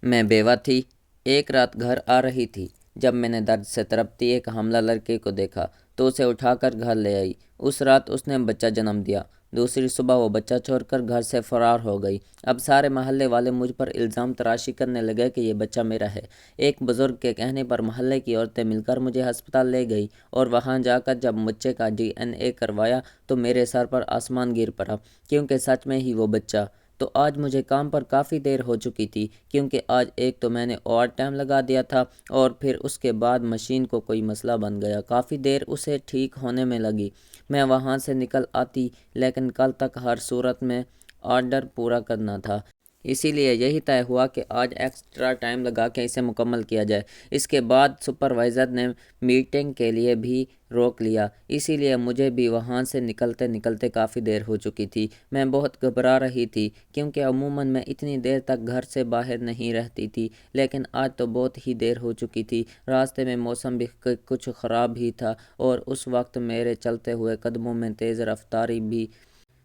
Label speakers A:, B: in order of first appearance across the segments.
A: میں بیوہ تھی۔ ایک رات گھر آ رہی تھی جب میں نے درد سے تڑپتی ایک حاملہ لڑکی کو دیکھا تو اسے اٹھا کر گھر لے آئی۔ اس رات اس نے بچہ جنم دیا۔ دوسری صبح وہ بچہ چھوڑ کر گھر سے فرار ہو گئی۔ اب سارے محلے والے مجھ پر الزام تراشی کرنے لگے کہ یہ بچہ میرا ہے۔ ایک بزرگ کے کہنے پر محلے کی عورتیں مل کر مجھے ہسپتال لے گئی اور وہاں جا کر جب بچے کا DNA کروایا تو میرے سر پر آسمان گر پڑا، کیونکہ سچ میں ہی وہ بچہ۔ تو آج مجھے کام پر کافی دیر ہو چکی تھی، کیونکہ آج ایک تو میں نے اوور ٹائم لگا دیا تھا اور پھر اس کے بعد مشین کو کوئی مسئلہ بن گیا۔ کافی دیر اسے ٹھیک ہونے میں لگی۔ میں وہاں سے نکل آتی، لیکن کل تک ہر صورت میں آرڈر پورا کرنا تھا۔ اسی لیے یہی طے ہوا کہ آج ایکسٹرا ٹائم لگا کے اسے مکمل کیا جائے۔ اس کے بعد سپروائزر نے میٹنگ کے لیے بھی روک لیا، اسی لیے مجھے بھی وہاں سے نکلتے نکلتے کافی دیر ہو چکی تھی۔ میں بہت گھبرا رہی تھی، کیونکہ عموماً میں اتنی دیر تک گھر سے باہر نہیں رہتی تھی، لیکن آج تو بہت ہی دیر ہو چکی تھی۔ راستے میں موسم بھی کچھ خراب ہی تھا اور اس وقت میرے چلتے ہوئے قدموں میں تیز رفتاری بھی۔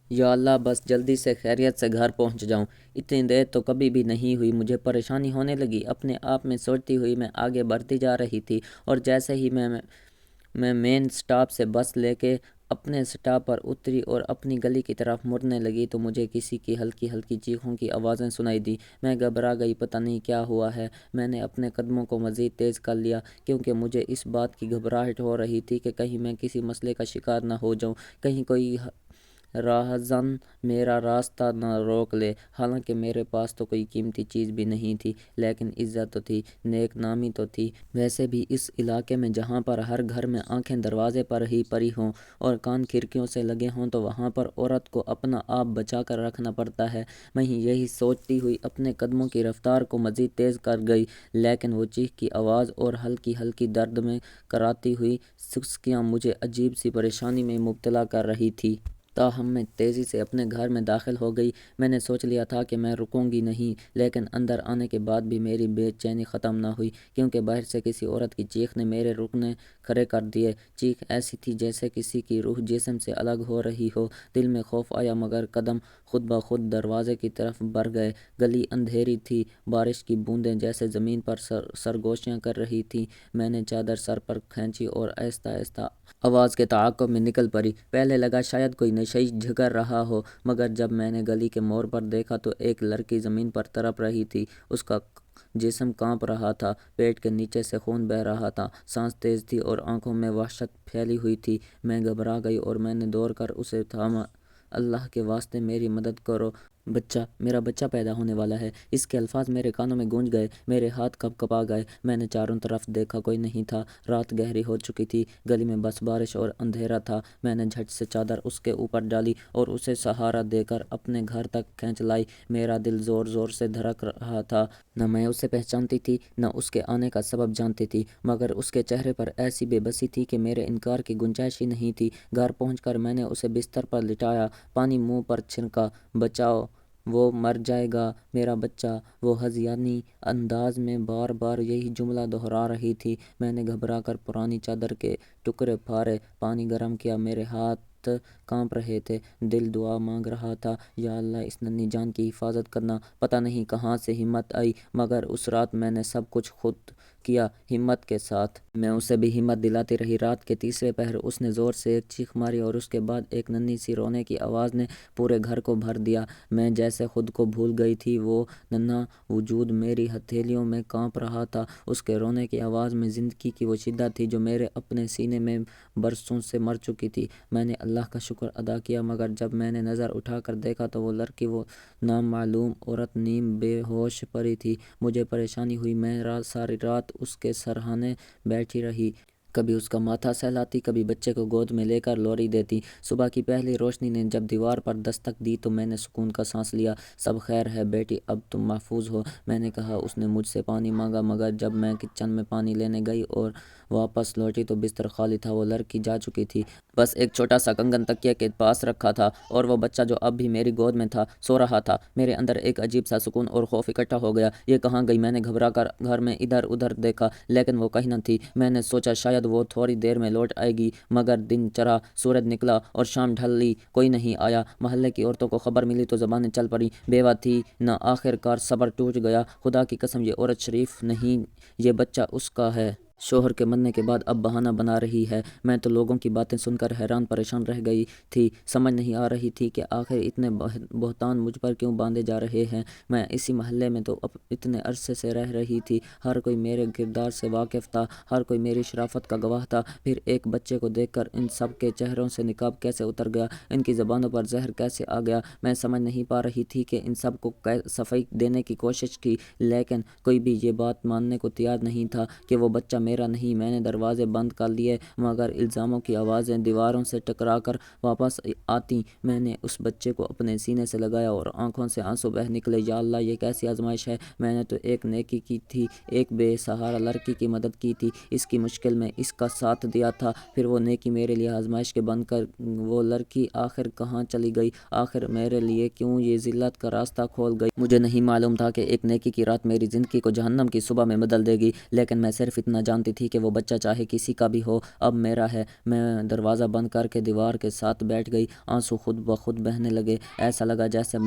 A: یا اللہ، بس جلدی سے خیریت سے گھر پہنچ جاؤں۔ اتنی دیر تو کبھی بھی نہیں ہوئی۔ مجھے پریشانی ہونے لگی۔ اپنے آپ میں سوچتی ہوئی میں آگے بڑھتی جا رہی تھی اور جیسے ہی میں مین سٹاپ سے بس لے کے اپنے سٹاپ پر اتری اور اپنی گلی کی طرف مڑنے لگی تو مجھے کسی کی ہلکی ہلکی چیخوں کی آوازیں سنائی دی۔ میں گھبرا گئی، پتہ نہیں کیا ہوا ہے۔ میں نے اپنے قدموں کو مزید تیز کر لیا، کیونکہ مجھے اس بات کی گھبراہٹ ہو رہی تھی کہ کہیں میں کسی مسئلے کا شکار نہ ہو جاؤں، کہیں کوئی راہزن میرا راستہ نہ روک لے۔ حالانکہ میرے پاس تو کوئی قیمتی چیز بھی نہیں تھی، لیکن عزت تو تھی، نیک نامی تو تھی۔ ویسے بھی اس علاقے میں جہاں پر ہر گھر میں آنکھیں دروازے پر ہی پڑی ہوں اور کان کھڑکیوں سے لگے ہوں، تو وہاں پر عورت کو اپنا آپ بچا کر رکھنا پڑتا ہے۔ میں یہی سوچتی ہوئی اپنے قدموں کی رفتار کو مزید تیز کر گئی، لیکن وہ چیخ کی آواز اور ہلکی ہلکی درد میں کراتی ہوئی سسکیاں مجھے عجیب سی پریشانی میں مبتلا کر رہی تھی۔ تاہم میں تیزی سے اپنے گھر میں داخل ہو گئی۔ میں نے سوچ لیا تھا کہ میں رکوں گی نہیں، لیکن اندر آنے کے بعد بھی میری بے چینی ختم نہ ہوئی، کیونکہ باہر سے کسی عورت کی چیخ نے میرے رکنے کھڑے کر دیے۔ چیخ ایسی تھی جیسے کسی کی روح جسم سے الگ ہو رہی ہو۔ دل میں خوف آیا، مگر قدم خود بخود دروازے کی طرف بڑھ گئے۔ گلی اندھیری تھی، بارش کی بوندیں جیسے زمین پر سرگوشیاں کر رہی تھیں۔ میں نے چادر سر پر کھینچی اور آہستہ آہستہ آواز کے تعاقب میں نکل پڑی۔ پہلے لگا شاید کوئی نشئی جھگر رہا ہو، مگر جب میں نے گلی کے موڑ پر دیکھا تو ایک لڑکی زمین پر تڑپ رہی تھی۔ اس کا جسم کانپ رہا تھا، پیٹ کے نیچے سے خون بہہ رہا تھا، سانس تیز تھی اور آنکھوں میں وحشت پھیلی ہوئی تھی۔ میں گھبرا گئی اور میں نے دوڑ کر اسے تھاما۔ اللہ کے واسطے میری مدد کرو، میرا بچہ پیدا ہونے والا ہے۔ اس کے الفاظ میرے کانوں میں گونج گئے، میرے ہاتھ کپ کپا گئے۔ میں نے چاروں طرف دیکھا، کوئی نہیں تھا۔ رات گہری ہو چکی تھی، گلی میں بس بارش اور اندھیرا تھا۔ میں نے جھٹ سے چادر اس کے اوپر ڈالی اور اسے سہارا دے کر اپنے گھر تک کھینچ لائی۔ میرا دل زور زور سے دھڑک رہا تھا۔ نہ میں اسے پہچانتی تھی، نہ اس کے آنے کا سبب جانتی تھی، مگر اس کے چہرے پر ایسی بے بسی تھی کہ میرے انکار کی گنجائش ہی نہیں تھی۔ گھر پہنچ کر میں نے اسے بستر پر لٹایا، پانی منہ پر چھڑکا۔ بچاؤ، وہ مر جائے گا، میرا بچہ، وہ ہذیانی انداز میں بار بار یہی جملہ دہرا رہی تھی۔ میں نے گھبرا کر پرانی چادر کے ٹکڑے پھاڑے، پانی گرم کیا۔ میرے ہاتھ کانپ رہے تھے، دل دعا مانگ رہا تھا، یا اللہ اس ننھی جان کی حفاظت کرنا۔ پتہ نہیں کہاں سے ہمت آئی، مگر اس رات میں نے سب کچھ خود کیا، ہمت کے ساتھ۔ میں اسے بھی ہمت دلاتی رہی۔ رات کے تیسرے پہر اس نے زور سے ایک چیخ ماری اور اس کے بعد ایک ننھی سی رونے کی آواز نے پورے گھر کو بھر دیا۔ میں جیسے خود کو بھول گئی تھی۔ وہ ننھا وجود میری ہتھیلیوں میں کانپ رہا تھا۔ اس کے رونے کی آواز میں زندگی کی وہ شدت تھی جو میرے اپنے سینے میں برسوں سے مر چکی تھی۔ میں نے اللہ کا شکر ادا کیا، مگر جب میں نے نظر اٹھا کر دیکھا تو وہ لڑکی، وہ نامعلوم عورت نیم بے ہوش پڑی تھی۔ مجھے پریشانی ہوئی۔ میں ساری رات اس کے سرہانے بیٹھی رہی۔ کبھی اس کا ماتھا سہلاتی، کبھی بچے کو گود میں لے کر لوری دیتی۔ صبح کی پہلی روشنی نے جب دیوار پر دستک دی تو میں نے سکون کا سانس لیا۔ سب خیر ہے بیٹی، اب تم محفوظ ہو، میں نے کہا۔ اس نے مجھ سے پانی مانگا، مگر جب میں کچن میں پانی لینے گئی اور واپس لوٹی تو بستر خالی تھا۔ وہ لڑکی جا چکی تھی۔ بس ایک چھوٹا سا کنگن تکیے کے پاس رکھا تھا اور وہ بچہ جو اب بھی میری گود میں تھا، سو رہا تھا۔ میرے اندر ایک عجیب سا سکون اور خوف اکٹھا ہو گیا۔ یہ کہاں گئی؟ میں نے گھبرا کر گھر میں ادھر ادھر دیکھا، لیکن وہ کہیں نہ تھی۔ میں نے سوچا شاید شاید وہ تھوڑی دیر میں لوٹ آئے گی، مگر دن چڑھا، سورج نکلا اور شام ڈھل لی، کوئی نہیں آیا۔ محلے کی عورتوں کو خبر ملی تو زبانیں چل پڑیں، بیوہ تھی نہ، آخر کار صبر ٹوٹ گیا۔ خدا کی قسم یہ عورت شریف نہیں، یہ بچہ اس کا ہے۔ شوہر کے مرنے کے بعد اب بہانہ بنا رہی ہے۔ میں تو لوگوں کی باتیں سن کر حیران پریشان رہ گئی تھی، سمجھ نہیں آ رہی تھی کہ آخر اتنے بہتان مجھ پر کیوں باندھے جا رہے ہیں۔ میں اسی محلے میں تو اتنے عرصے سے رہ رہی تھی، ہر کوئی میرے کردار سے واقف تھا، ہر کوئی میری شرافت کا گواہ تھا، پھر ایک بچے کو دیکھ کر ان سب کے چہروں سے نقاب کیسے اتر گیا، ان کی زبانوں پر زہر کیسے آ گیا۔ میں سمجھ نہیں پا رہی تھی کہ ان سب کو صفائی دینے کی کوشش کی، لیکن کوئی بھی یہ بات ماننے کو تیار نہیں تھا کہ وہ بچہ میرا نہیں۔ میں نے دروازے بند کر لیے، مگر الزاموں کی آوازیں دیواروں سے ٹکرا کر واپس آتیں۔ میں نے اس بچے کو اپنے سینے سے لگایا اور آنکھوں سے آنسو بہہ نکلے۔ یا اللہ، یہ کیسی آزمائش ہے! میں نے تو ایک نیکی کی تھی، ایک بے سہارا لڑکی کی مدد کی تھی، اس کی مشکل میں اس کا ساتھ دیا تھا، پھر وہ نیکی میرے لیے آزمائش کے بن کر وہ لڑکی آخر کہاں چلی گئی؟ آخر میرے لیے کیوں یہ ذلت کا راستہ کھول گئی؟ مجھے نہیں معلوم تھا کہ ایک نیکی کی رات میری زندگی کو جہنم کی صبح میں بدل دے گی، لیکن میں صرف اتنا جانتی تھی کہ وہ بچہ چاہے کسی کا بھی ہو، اب میرا ہے۔ میں دروازہ بند کر کے دیوار کے ساتھ بیٹھ گئی، آنسو خود بخود بہنے لگے۔ ایسا لگا جیسے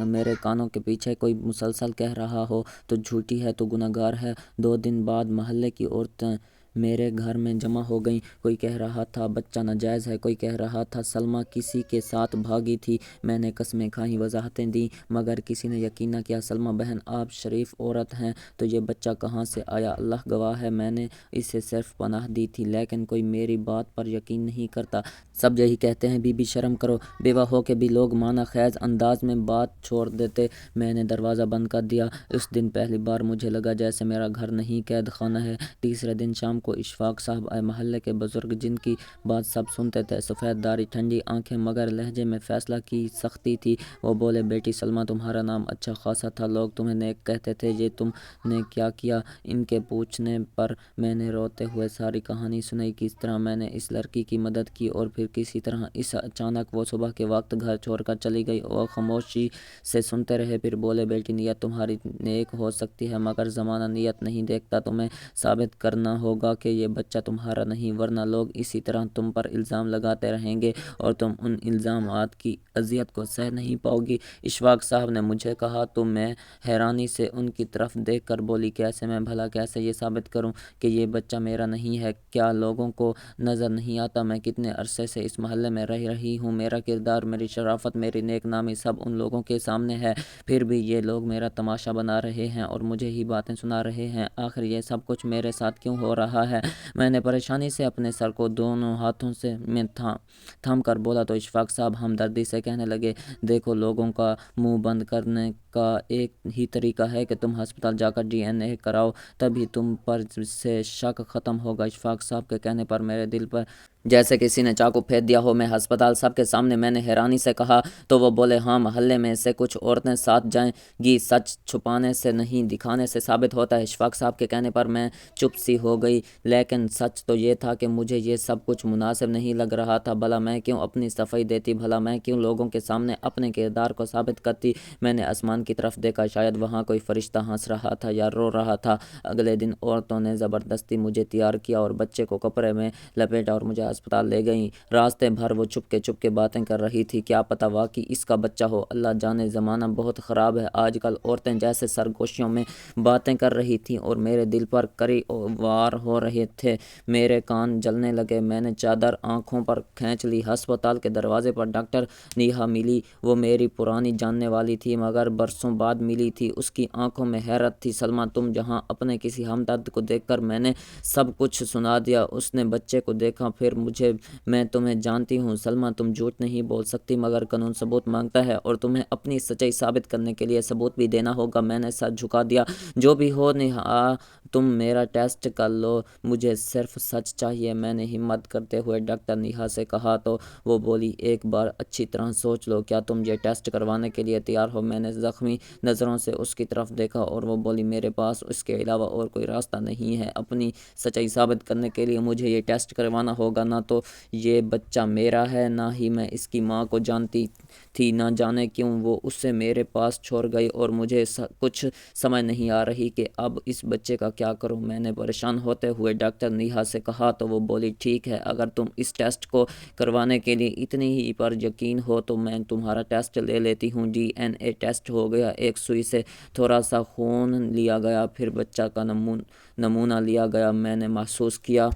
A: میرے کانوں کے پیچھے کوئی مسلسل کہہ رہا ہو، تو جھوٹی ہے، تو گناہ گار ہے۔ 2 دن بعد محلے کی عورتیں میرے گھر میں جمع ہو گئیں، کوئی کہہ رہا تھا بچہ ناجائز ہے، کوئی کہہ رہا تھا سلمیٰ کسی کے ساتھ بھاگی تھی۔ میں نے قسمیں کھائیں، وضاحتیں دیں، مگر کسی نے یقین نہ کیا۔ سلمیٰ بہن، آپ شریف عورت ہیں، تو یہ بچہ کہاں سے آیا؟ اللہ گواہ ہے، میں نے اسے صرف پناہ دی تھی، لیکن کوئی میری بات پر یقین نہیں کرتا۔ سب یہی کہتے ہیں، بی بی شرم کرو، بیوہ ہو کے بھی لوگ معنی خیز انداز میں بات چھوڑ دیتے۔ میں نے دروازہ بند کر دیا۔ اس دن پہلی بار مجھے لگا جیسے میرا گھر نہیں قید خانہ ہے۔ تیسرے دن شام کو اشفاق صاحب آئے، محلے کے بزرگ جن کی بات سب سنتے تھے، سفید داڑھی، ٹھنڈی آنکھیں، مگر لہجے میں فیصلہ کی سختی تھی۔ وہ بولے، بیٹی سلمیٰ، تمہارا نام اچھا خاصا تھا، لوگ تمہیں نیک کہتے تھے، یہ تم نے کیا کیا؟ ان کے پوچھنے پر میں نے روتے ہوئے ساری کہانی سنائی، کس طرح میں نے اس لڑکی کی مدد کی اور پھر کسی طرح اس اچانک وہ صبح کے وقت گھر چھوڑ کر چلی گئی۔ وہ خاموشی سے سنتے رہے، پھر بولے، بیٹی نیت تمہاری نیک ہو سکتی ہے، مگر زمانہ نیت نہیں دیکھتا، تمہیں ثابت کرنا ہوگا کہ یہ بچہ تمہارا نہیں، ورنہ لوگ اسی طرح تم پر الزام لگاتے رہیں گے اور تم ان الزامات کی اذیت کو سہ نہیں پاؤ گی۔ اشفاق صاحب نے مجھے کہا تو میں حیرانی سے ان کی طرف دیکھ کر بولی، کیسے؟ میں بھلا کیسے یہ ثابت کروں کہ یہ بچہ میرا نہیں ہے؟ کیا لوگوں کو نظر نہیں آتا میں کتنے عرصے سے اس محلے میں رہ رہی ہوں؟ میرا کردار، میری شرافت، میری نیک نامی سب ان لوگوں کے سامنے ہے، پھر بھی یہ لوگ میرا تماشا بنا رہے ہیں اور مجھے ہی باتیں سنا رہے ہیں۔ آخر یہ سب کچھ میرے ساتھ کیوں ہو رہا ہے؟ میں نے پریشانی سے اپنے سر کو دونوں ہاتھوں سے میں تھام کر بولا تو اشفاق صاحب ہمدردی سے کہنے لگے، دیکھو، لوگوں کا منہ بند کرنے کا ایک ہی طریقہ ہے کہ تم ہسپتال جا کر DNA کراؤ، تبھی تم پر سے شک ختم ہوگا۔ اشفاق صاحب کے کہنے پر میرے دل پر جیسے کسی نے چاقو پھینک دیا ہو۔ میں ہسپتال سب کے سامنے، میں نے حیرانی سے کہا، تو وہ بولے، ہاں، محلے میں سے کچھ عورتیں ساتھ جائیں گی، سچ چھپانے سے نہیں دکھانے سے ثابت ہوتا ہے۔ اشفاق صاحب کے کہنے پر میں چپ سی ہو گئی، لیکن سچ تو یہ تھا کہ مجھے یہ سب کچھ مناسب نہیں لگ رہا تھا۔ بھلا میں کیوں اپنی صفائی دیتی؟ بھلا میں کیوں لوگوں کے سامنے اپنے کردار کو ثابت کرتی؟ میں نے آسمان کی طرف دیکھا، شاید وہاں کوئی فرشتہ ہنس رہا تھا یا رو رہا تھا۔ اگلے دن عورتوں نے زبردستی مجھے تیار کیا اور بچے کو کپڑے میں لپیٹا اور مجھے ہسپتال لے گئیں۔ راستے بھر وہ چپ کے باتیں کر رہی تھی، کیا پتہ واقعی اس کا بچہ ہو۔ اللہ جانے، زمانہ بہت خراب ہے آج کل۔ عورتیں جیسے سرگوشیوں میں باتیں کر رہی تھیں اور میرے دل پر کری وار ہو رہے تھے، میرے کان جلنے لگے۔ میں نے چادر آنکھوں پر کھینچ لی۔ ہسپتال کے دروازے پر ڈاکٹر نیہا ملی، وہ میری پرانی جاننے والی تھی، مگر برسوں بعد ملی تھی۔ اس کی آنکھوں میں حیرت تھی۔ سلمیٰ، تم جہاں؟ اپنے کسی ہمدرد کو دیکھ کر میں نے سب کچھ سنا دیا۔ اس نے بچے کو دیکھا، پھر مجھے، میں تمہیں جانتی ہوں سلمیٰ، تم جھوٹ نہیں بول سکتی، مگر قانون ثبوت مانگتا ہے اور تمہیں اپنی سچائی ثابت کرنے کے لیے ثبوت بھی دینا ہوگا۔ میں نے سر جھکا دیا، جو بھی ہو نیہا، تم میرا ٹیسٹ کر لو، مجھے صرف سچ چاہیے، میں نے ہمت کرتے ہوئے ڈاکٹر نیہا سے کہا، تو وہ بولی، ایک بار اچھی طرح سوچ لو، کیا تم یہ ٹیسٹ کروانے کے لیے تیار ہو؟ میں نے زخمی نظروں سے اس کی طرف دیکھا اور وہ بولی، میرے پاس اس کے علاوہ اور کوئی راستہ نہیں ہے، اپنی سچائی ثابت کرنے کے لیے مجھے یہ ٹیسٹ کروانا ہوگا، نہ تو یہ بچہ میرا ہے، نہ ہی میں اس کی ماں کو جانتی تھی۔ نہ جانے کیوں وہ اسے میرے پاس چھوڑ گئی اور مجھے کچھ سمجھ نہیں آ رہی کہ اب اس بچے کا کیا کروں۔ میں نے پریشان ہوتے ہوئے ڈاکٹر نیہا سے کہا تو وہ بولی ٹھیک ہے، اگر تم اس ٹیسٹ کو کروانے کے لیے اتنی ہی پر یقین ہو تو میں تمہارا ٹیسٹ لے لیتی ہوں۔ ڈی این اے ٹیسٹ ہو گیا، ایک سوئی سے تھوڑا سا خون لیا گیا، پھر بچہ کا نمونہ لیا گیا۔ میں نے محسوس کیا